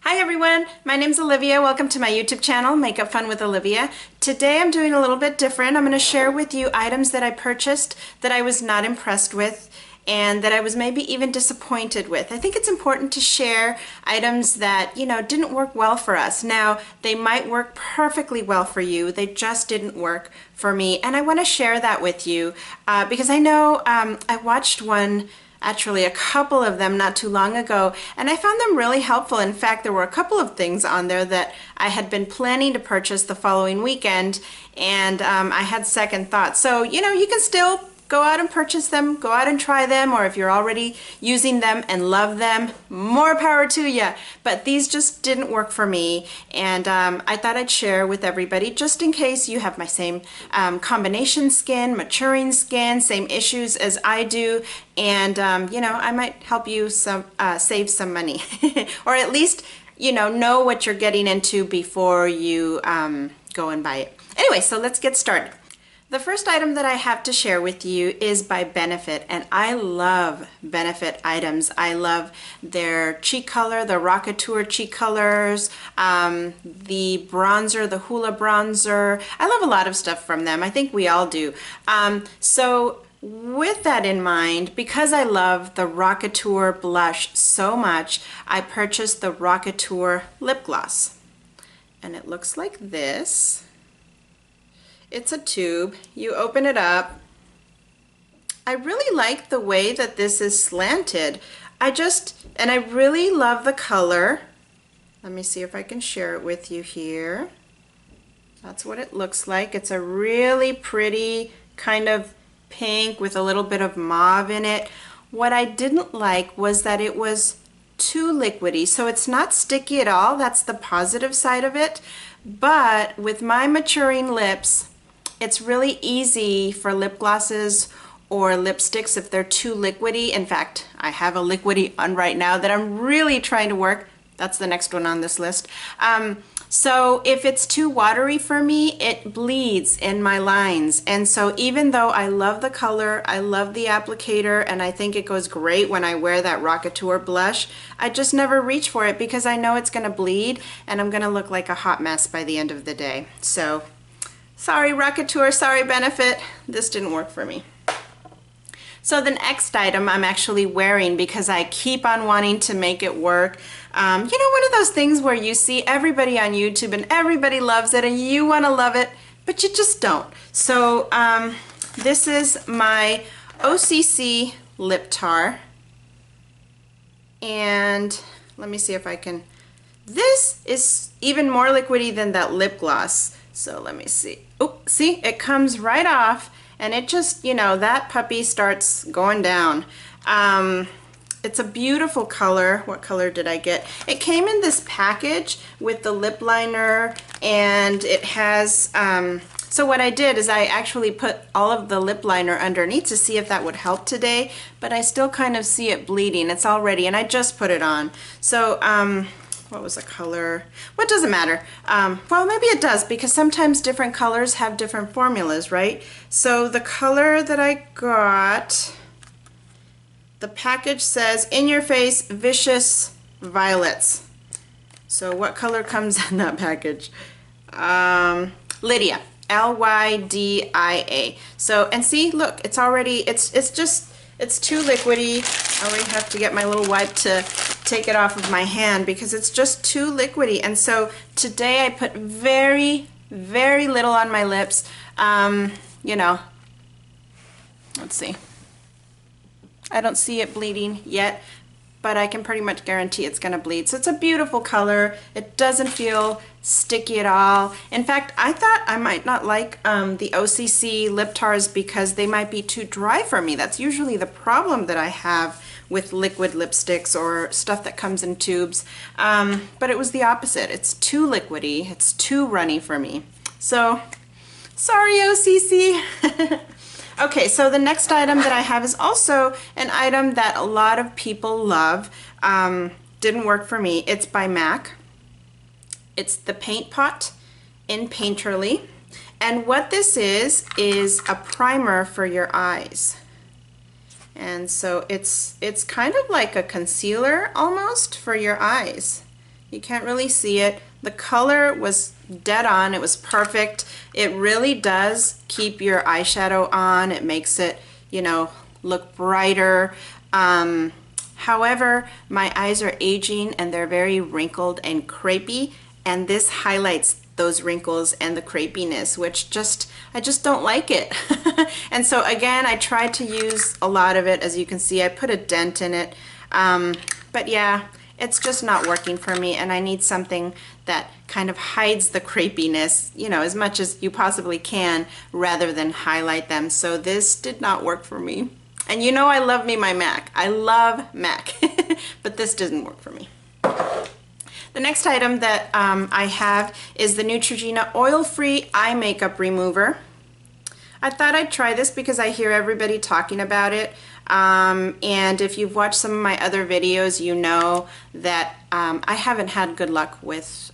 Hi everyone, my name's Olivia. Welcome to my YouTube channel, Makeup Fun with Olivia. Today I'm doing a little bit different. I'm going to share with you items that I purchased that I was not impressed with and that I was maybe even disappointed with. I think it's important to share items that, didn't work well for us. Now, they might work perfectly well for you. They just didn't work for me. And I want to share that with you because I know I watched actually a couple of them not too long ago, and I found them really helpful. In fact, there were a couple of things on there that I had been planning to purchase the following weekend, and I had second thoughts. So, you can still go out and purchase them, go out and try them, or if you're already using them and love them, more power to you. But these just didn't work for me, and I thought I'd share with everybody just in case you have my same combination skin, maturing skin, same issues as I do, and I might help you save some money, or at least know what you're getting into before you go and buy it. Anyway, so let's get started. The first item that I have to share with you is by Benefit, and I love Benefit items. I love their cheek color, the Rockateur cheek colors, the bronzer, the Hula bronzer. I love a lot of stuff from them. I think we all do. So with that in mind, because I love the Rockateur blush so much, I purchased the Rockateur lip gloss. And it looks like this. It's a tube. You open it up. I really like the way that this is slanted. And I really love the color. Let me see if I can share it with you here. That's what it looks like. It's a really pretty kind of pink with a little bit of mauve in it. What I didn't like was that it was too liquidy. So it's not sticky at all. That's the positive side of it. But with my maturing lips, it's really easy for lip glosses or lipsticks if they're too liquidy. In fact, I have a liquidy on right now that I'm really trying to work. That's the next one on this list. So if it's too watery for me, it bleeds in my lines. And so even though I love the color, I love the applicator, and I think it goes great when I wear that Rockateur blush, I just never reach for it because I know it's gonna bleed and I'm gonna look like a hot mess by the end of the day. So sorry Rockateur, sorry Benefit, this didn't work for me. So the next item I'm actually wearing because I keep on wanting to make it work. One of those things where you see everybody on YouTube and everybody loves it and you want to love it, but you just don't. So this is my OCC lip tar. And let me see if I can, this is even more liquidy than that lip gloss. So let me see. Oh, see, it comes right off and it just, that puppy starts going down. It's a beautiful color. What color did I get? It came in this package with the lip liner, and it has, so what I did is I actually put all of the lip liner underneath to see if that would help today, but I still kind of see it bleeding. It's already, and I just put it on. So, what was the color? Well, it doesn't matter. Well, maybe it does because sometimes different colors have different formulas, right? So the color that I got, the package says In Your Face Vicious Violets. So what color comes in that package? Lydia, L-Y-D-I-A. So, and see, look, it's already, it's too liquidy. I already have to get my little wipe to take it off of my hand because it's just too liquidy. And so today I put very, very little on my lips. Let's see. I don't see it bleeding yet, but I can pretty much guarantee it's gonna bleed. So it's a beautiful color. It doesn't feel sticky at all. In fact, I thought I might not like the OCC lip tars because they might be too dry for me. That's usually the problem that I have with liquid lipsticks or stuff that comes in tubes. But it was the opposite. It's too liquidy. It's too runny for me. So, sorry OCC. Okay, so the next item that I have is also an item that a lot of people love. Didn't work for me. It's by MAC. It's the Paint Pot in Painterly. And what this is a primer for your eyes. And so it's kind of like a concealer almost for your eyes. You can't really see it. The color was dead on. It was perfect. It really does keep your eyeshadow on. It makes it, you know, look brighter. However, my eyes are aging and they're very wrinkled and crepey, and this highlights those wrinkles and the crepiness, which I just don't like it. And so again, I tried to use a lot of it. As you can see, I put a dent in it. But yeah, it's just not working for me, and I need something that kind of hides the crepiness, you know, as much as you possibly can, rather than highlight them. So this did not work for me. And you know I love me my MAC. I love MAC, but this didn't work for me. The next item that I have is the Neutrogena Oil-Free Eye Makeup Remover. I thought I'd try this because I hear everybody talking about it. And if you've watched some of my other videos, you know that I haven't had good luck with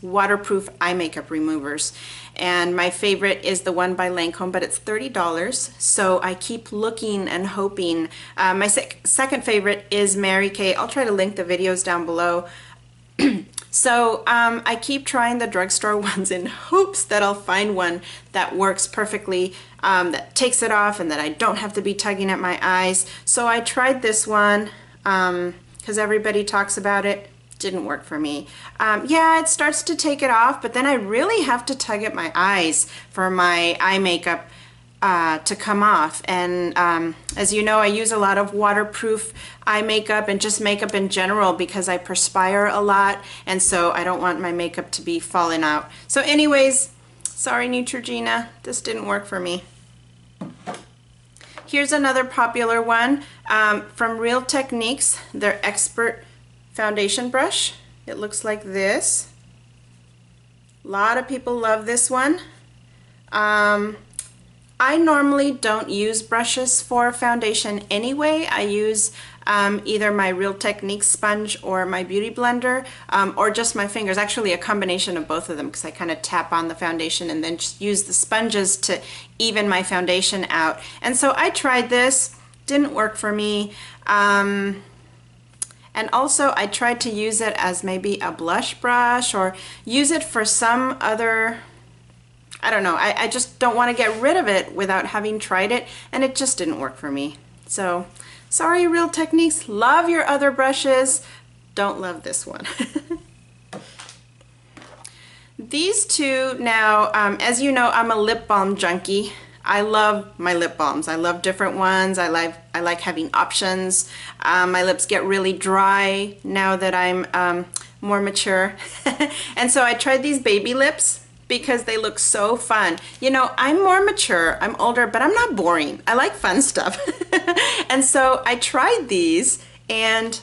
waterproof eye makeup removers. And my favorite is the one by Lancome, but it's $30. So I keep looking and hoping. My second favorite is Mary Kay. I'll try to link the videos down below. So I keep trying the drugstore ones in hopes that I'll find one that works perfectly, that takes it off and that I don't have to be tugging at my eyes. So I tried this one because everybody talks about it. Didn't work for me. Yeah, it starts to take it off, but then I really have to tug at my eyes for my eye makeup to come off. And as you know, I use a lot of waterproof eye makeup and just makeup in general because I perspire a lot, and so I don't want my makeup to be falling out. So anyways, sorry Neutrogena, this didn't work for me. Here's another popular one from Real Techniques, their Expert foundation brush. It looks like this. A lot of people love this one. I normally don't use brushes for foundation anyway. I use either my Real Techniques sponge or my Beauty Blender, or just my fingers. Actually a combination of both of them, because I kind of tap on the foundation and then just use the sponges to even my foundation out. And so I tried this, didn't work for me. And also I tried to use it as maybe a blush brush or use it for some other, I don't know, I just don't want to get rid of it without having tried it, and it just didn't work for me. So sorry Real Techniques, love your other brushes, don't love this one. These two now, as you know, I'm a lip balm junkie. I love my lip balms. I love different ones. I like having options. My lips get really dry now that I'm more mature. And so I tried these baby lips because they look so fun. You know, I'm more mature, I'm older, but I'm not boring. I like fun stuff. And so I tried these, and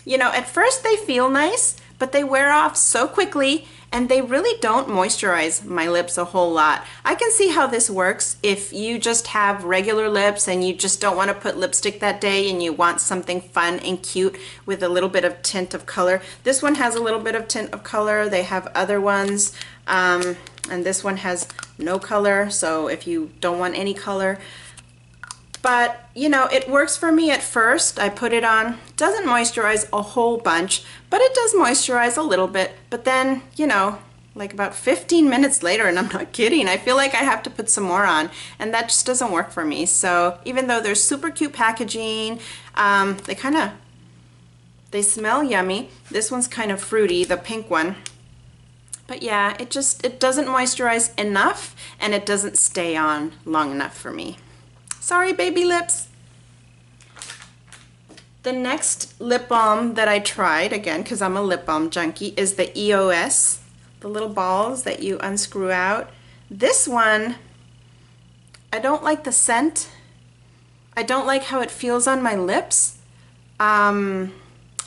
you know, at first they feel nice, but they wear off so quickly, and they really don't moisturize my lips a whole lot. I can see how this works if you just have regular lips and you just don't want to put lipstick that day and you want something fun and cute with a little bit of tint of color. This one has a little bit of tint of color. They have other ones, and this one has no color, so if you don't want any color. But you know, it works for me at first. I put it on, doesn't moisturize a whole bunch, but it does moisturize a little bit. But then, you know, like about 15 minutes later, and I'm not kidding, I feel like I have to put some more on, and that just doesn't work for me. So even though they're super cute packaging, they smell yummy. This one's kind of fruity, the pink one. But yeah, it doesn't moisturize enough, and it doesn't stay on long enough for me. Sorry, baby lips. The next lip balm that I tried, again, because I'm a lip balm junkie, is the EOS, the little balls that you unscrew out. This one, I don't like the scent. I don't like how it feels on my lips. A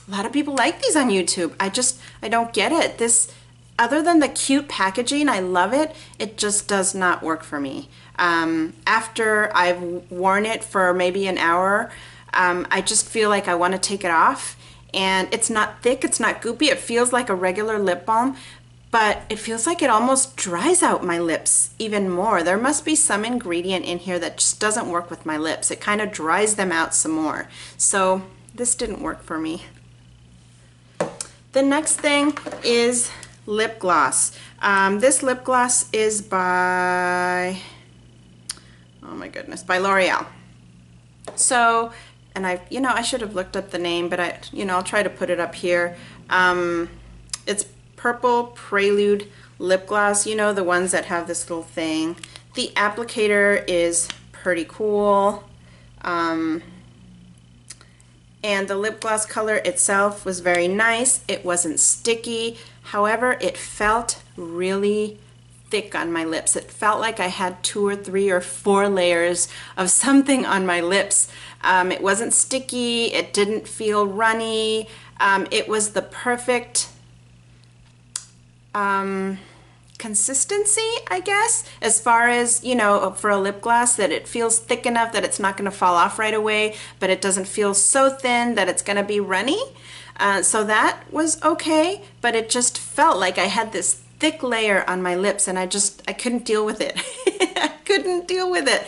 lot of people like these on YouTube. I don't get it. This, other than the cute packaging, I love it. It just does not work for me. After I've worn it for maybe an hour, I just feel like I want to take it off, and it's not thick, it's not goopy, it feels like a regular lip balm, but it feels like it almost dries out my lips even more. There must be some ingredient in here that just doesn't work with my lips. It kind of dries them out some more. So this didn't work for me. The next thing is lip gloss. This lip gloss is by, oh my goodness, by L'Oreal. So, and I should have looked up the name, but I'll try to put it up here. It's Purple Prelude lip gloss, the ones that have this little thing. The applicator is pretty cool. And the lip gloss color itself was very nice. It wasn't sticky. However, it felt really thick on my lips. It felt like I had 2 or 3 or 4 layers of something on my lips. It wasn't sticky. It didn't feel runny. It was the perfect consistency, I guess, as far as, for a lip gloss, that it feels thick enough that it's not going to fall off right away, but it doesn't feel so thin that it's going to be runny. So that was okay, but it just felt like I had this thick layer on my lips, and I couldn't deal with it. I couldn't deal with it.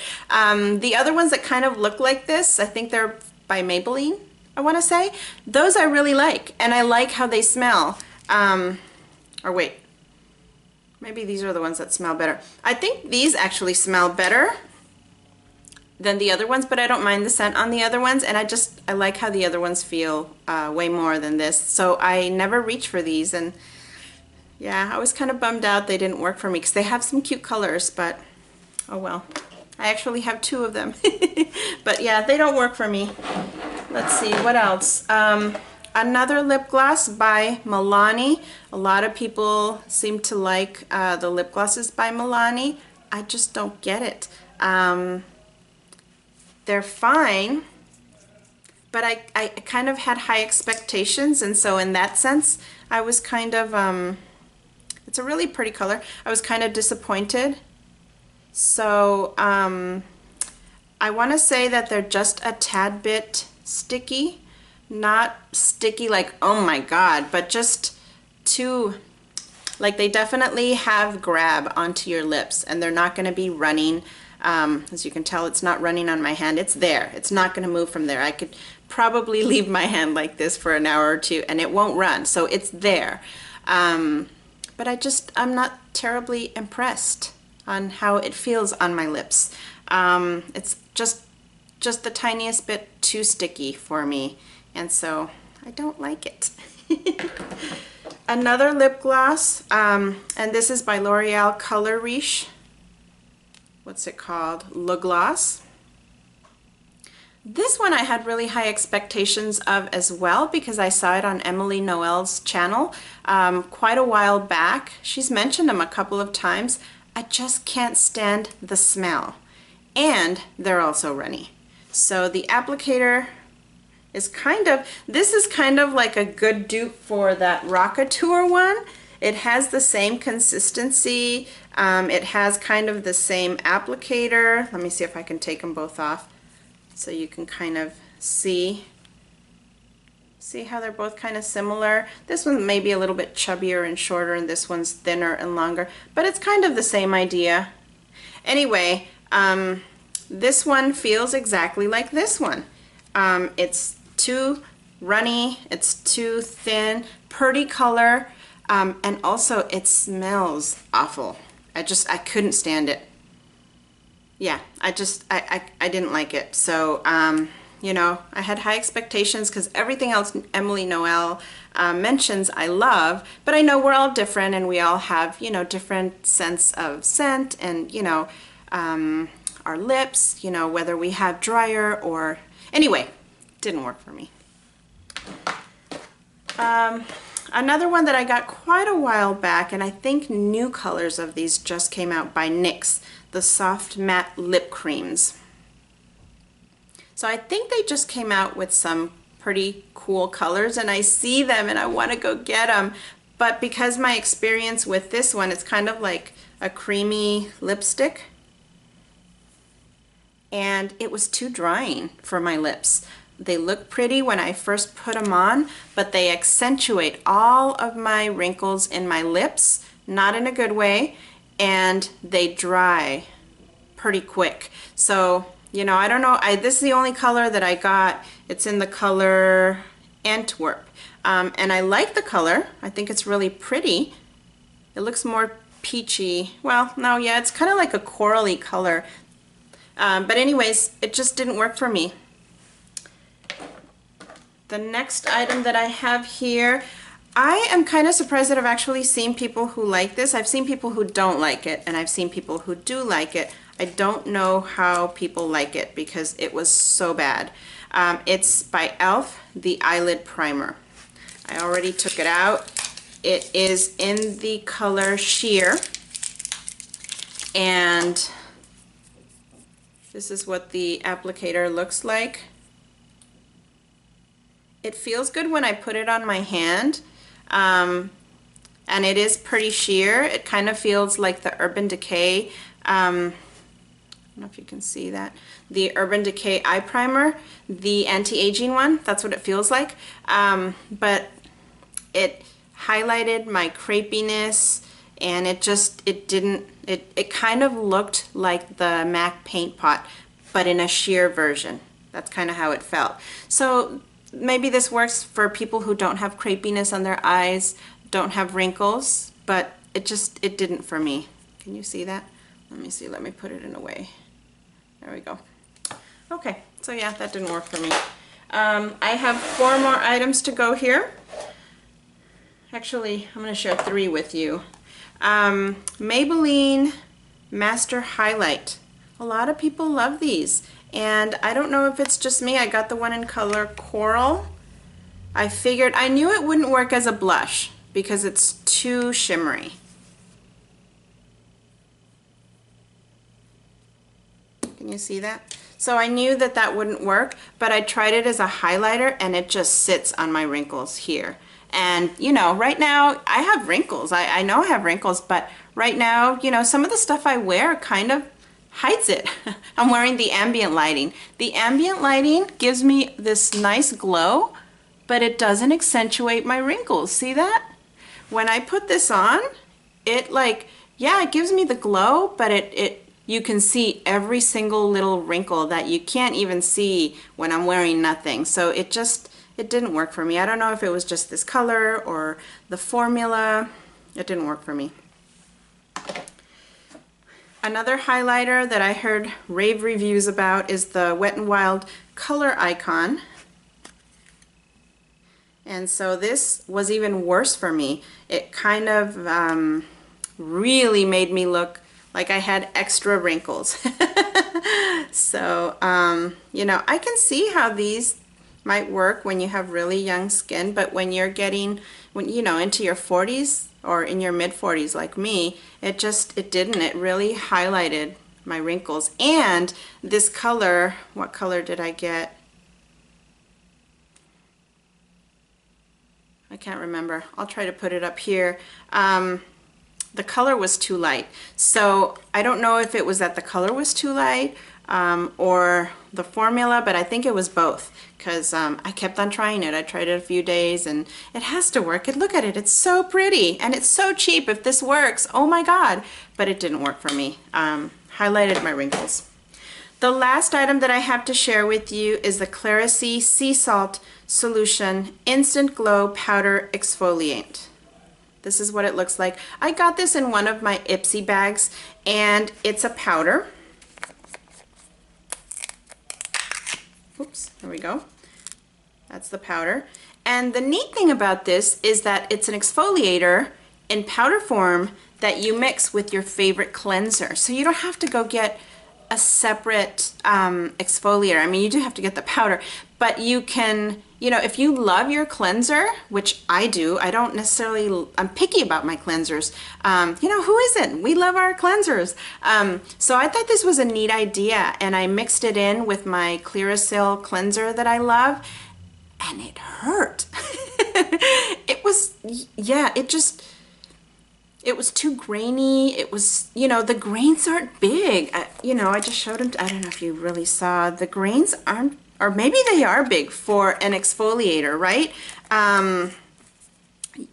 The other ones that kind of look like this, I think they're by Maybelline, I want to say. Those I really like, and I like how they smell. Or wait, maybe these are the ones that smell better. I think these actually smell better than the other ones, but I don't mind the scent on the other ones, and I like how the other ones feel way more than this. So I never reach for these, and yeah, I was kind of bummed out they didn't work for me because they have some cute colors, but oh well. I actually have 2 of them. But yeah, they don't work for me. Let's see, what else? Another lip gloss by Milani. A lot of people seem to like the lip glosses by Milani. I just don't get it. They're fine, but I kind of had high expectations, and so in that sense, I was kind of, it's a really pretty color. I was kind of disappointed. So I want to say that they're just a tad bit sticky. Not sticky like, oh my god, but just too, like, they definitely have grab onto your lips, and they're not going to be running. As you can tell, it's not running on my hand. It's there. It's not going to move from there. I could probably leave my hand like this for an hour or 2 and it won't run, so it's there. But I'm not terribly impressed on how it feels on my lips. It's just the tiniest bit too sticky for me, and so I don't like it. Another lip gloss, and this is by L'Oreal Color Riche. What's it called? Le Gloss. This one I had really high expectations of as well because I saw it on Emily Noel's channel quite a while back. She's mentioned them a couple of times. I just can't stand the smell, and they're also runny. So the applicator is this is kind of like a good dupe for that Rockateur one. It has the same consistency. It has kind of the same applicator. Let me see if I can take them both off so you can kind of see how they're both kind of similar. This one may be a little bit chubbier and shorter, and this one's thinner and longer, but it's kind of the same idea. Anyway, this one feels exactly like this one. It's too runny, it's too thin, pretty color, and also it smells awful. I couldn't stand it. Yeah, I didn't like it. So, you know, I had high expectations because everything else Emily Noel mentions I love, but I know we're all different and we all have, you know, different sense of scent and, you know, our lips, you know, whether we have drier or... Anyway, didn't work for me. Another one that I got quite a while back, and I think new colors of these just came out, by NYX, the Soft Matte Lip Creams. So I think they just came out with some pretty cool colors, and I see them and I want to go get them. But because my experience with this one, it's kind of like a creamy lipstick, and it was too drying for my lips. They look pretty when I first put them on, but they accentuate all of my wrinkles in my lips, not in a good way, and they dry pretty quick. So, you know, I don't know, this is the only color that I got. It's in the color Antwerp. and I like the color. I think it's really pretty. It looks more peachy. Well, no, yeah, it's kind of like a corally color. But anyways, it just didn't work for me. The next item that I have here, I am kind of surprised that I've actually seen people who like this. I've seen people who don't like it, and I've seen people who do like it. I don't know how people like it because it was so bad. It's by e.l.f. the Eyelid Primer. I already took it out. It is in the color Sheer, and this is what the applicator looks like. It feels good when I put it on my hand, and it is pretty sheer. It kind of feels like the Urban Decay, I don't know if you can see that, the Urban Decay Eye Primer, the anti-aging one. That's what it feels like, but it highlighted my crepiness, and it kind of looked like the MAC paint pot, but in a sheer version. That's kind of how it felt. So maybe this works for people who don't have crepiness on their eyes, don't have wrinkles, but it didn't for me. Can you see that? Let me see, let me put it in a way. There we go. Okay, so yeah, that didn't work for me. I have 4 more items to go here. Actually, I'm going to share 3 with you. Maybelline Master Highlight. A lot of people love these, and I don't know if it's just me. I got the one in color Coral. I knew it wouldn't work as a blush because it's too shimmery. Can you see that? So I knew that that wouldn't work, but I tried it as a highlighter, and it just sits on my wrinkles here. And you know, right now I have wrinkles. I know I have wrinkles, but right now, you know, some of the stuff I wear kind of hides it. I'm wearing the ambient lighting. The ambient lighting gives me this nice glow, but it doesn't accentuate my wrinkles. See that? When I put this on, it it gives me the glow, but you can see every single little wrinkle that you can't even see when I'm wearing nothing. So it didn't work for me. I don't know if it was just this color or the formula. It didn't work for me. Another highlighter that I heard rave reviews about is the Wet n Wild Color Icon. And so this was even worse for me. It kind of really made me look like I had extra wrinkles. So, you know, I can see how these might work when you have really young skin, but when you're getting, you know, into your 40s or in your mid 40s like me, it didn't. It really highlighted my wrinkles. And this color, what color did I get? I can't remember. I'll try to put it up here. The color was too light. So I don't know if it was that the color was too light or the formula, but I think it was both, because I kept on trying it. I tried it a few days, and it has to work. And look at it, it's so pretty, and it's so cheap. If this works, oh my God. But it didn't work for me. Highlighted my wrinkles. The last item that I have to share with you is the Clarisy Sea Salt Solution Instant Glow Powder Exfoliant. This is what it looks like. I got this in one of my Ipsy bags, and it's a powder. Oops, there we go. That's the powder. And the neat thing about this is that it's an exfoliator in powder form that you mix with your favorite cleanser. So you don't have to go get a separate exfoliator. I mean, you do have to get the powder, but you can, you know, if you love your cleanser, which I do, I don't necessarily, I'm picky about my cleansers. You know, who isn't? We love our cleansers. So I thought this was a neat idea, and I mixed it in with my Clearasil cleanser that I love, and it hurt. It was, yeah, it was too grainy. It was, you know, the grains aren't big. You know, I just showed them. I don't know if you really saw. The grains aren't, or maybe they are big for an exfoliator, right?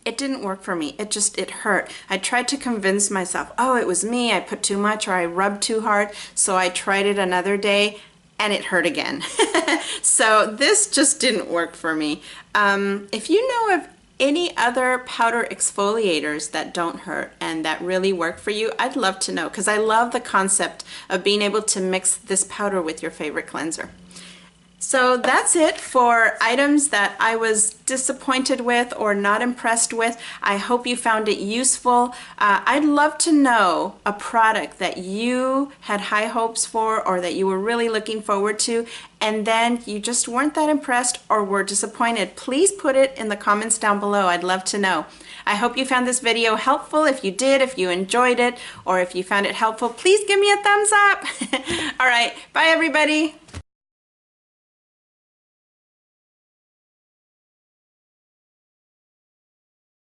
It didn't work for me. It hurt. I tried to convince myself, oh, it was me. I put too much or I rubbed too hard. So I tried it another day, and it hurt again. So this just didn't work for me. If you know of any other powder exfoliators that don't hurt and that really work for you, I'd love to know, because I love the concept of being able to mix this powder with your favorite cleanser. So that's it for items that I was disappointed with or not impressed with. I hope you found it useful. I'd love to know a product that you had high hopes for or that you were really looking forward to, and then you just weren't that impressed or were disappointed. Please put it in the comments down below. I'd love to know. I hope you found this video helpful. If you did, if you enjoyed it, or if you found it helpful, please give me a thumbs up. All right, bye everybody.